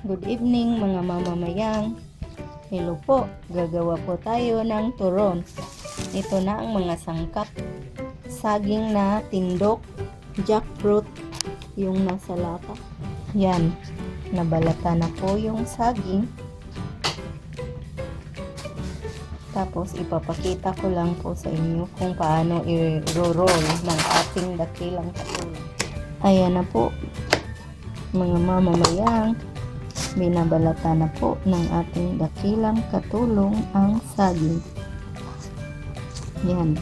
Good evening mga mamamayang. Hello po, gagawa po tayo ng turon. Ito na ang mga sangkap. Saging na tindok, jackfruit, yung nasa lata. Yan, nabalata na po yung saging. Tapos ipapakita ko lang po sa inyo kung paano i-roll ng ating dakilang katulong. Ayan na po mga mamamayang. Binabalata na po ng ating dakilang katulong ang saging. Yan.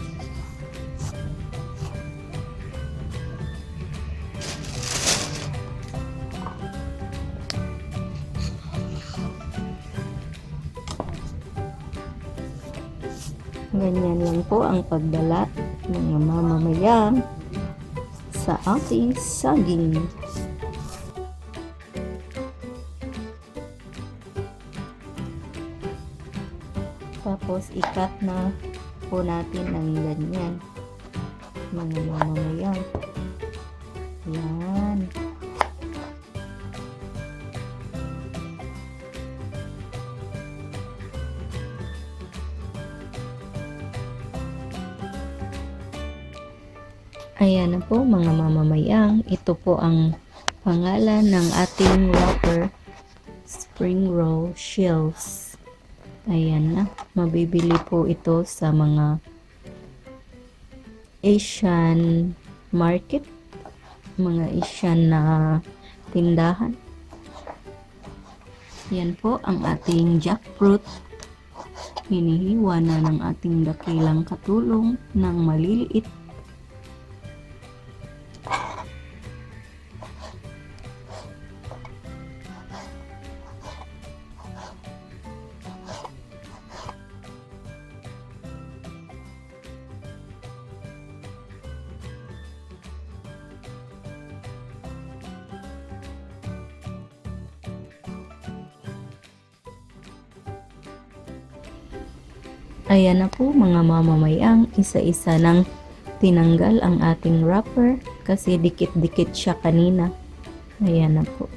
Ganyan lang po ang pagbalat ng mamamayang sa ating saging. Tapos ikat na po natin ng ganyan mga mamamayang. Yan. Ayan na po mga mamamayang. Ito po ang pangalan ng ating wrapper, spring roll shells. Ayan na. Mabibili po ito sa mga Asian market, mga Asian na tindahan. Yan po ang ating jackfruit. Hinihiwa na ng ating dakilang katulong ng maliliit. Ayan na po mga mamamayang, isa-isa nang tinanggal ang ating wrapper kasi dikit-dikit siya kanina. Ayan na po.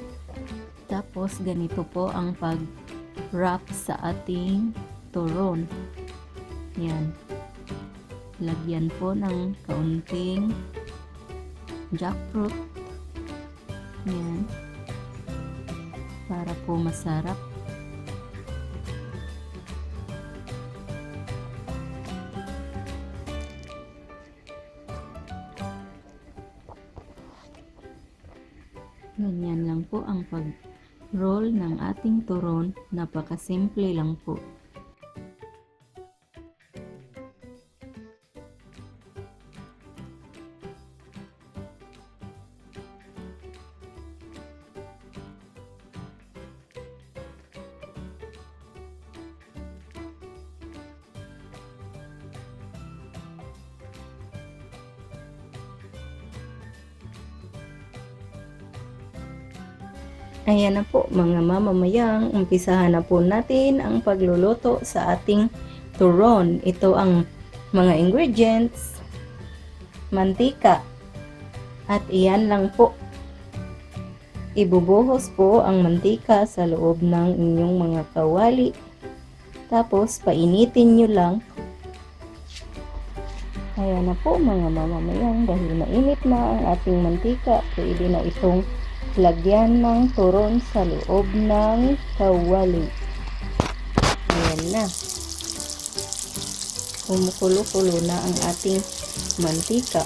Tapos ganito po ang pag-wrap sa ating turon. Yan. Lagyan po ng kaunting jackfruit. Yan. Para po masarap. Ganyan lang po ang pag-roll ng ating turon. Napakasimple lang po. Ayan na po mga mamamayang, umpisahan na po natin ang pagluluto sa ating turon. Ito ang mga ingredients, mantika, at iyan lang po. Ibubuhos po ang mantika sa loob ng inyong mga kawali. Tapos painitin nyo lang. Ayan na po mga mamamayang, dahil mainit na ang ating mantika, pwede na itong lagyan ng turon sa loob ng kawali. Ayan na. Kumukulo-kulo na ang ating mantika.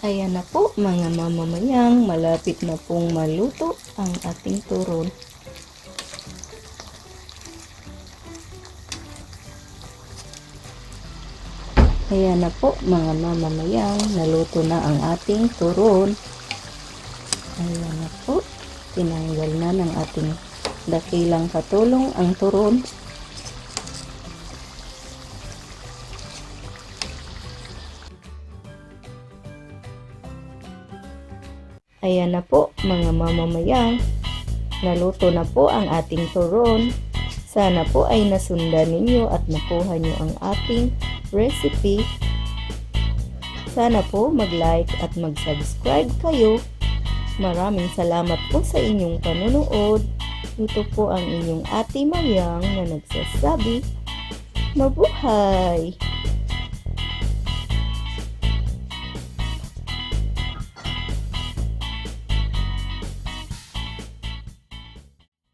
Ayan na po mga mamamayang, malapit na pong maluto ang ating turon. Ayan na po mga mamamayang, naluto na ang ating turon. Ayan na po, tinanggal na ng ating dakilang katulong ang turon. Ayan na po mga mamamayang, naluto na po ang ating turon. Sana po ay nasundan ninyo at nakuha nyo ang ating recipe. Sana po mag-like at mag-subscribe kayo. Maraming salamat po sa inyong panunood. Ito po ang inyong Ate Mayang na nagsasabi, mabuhay!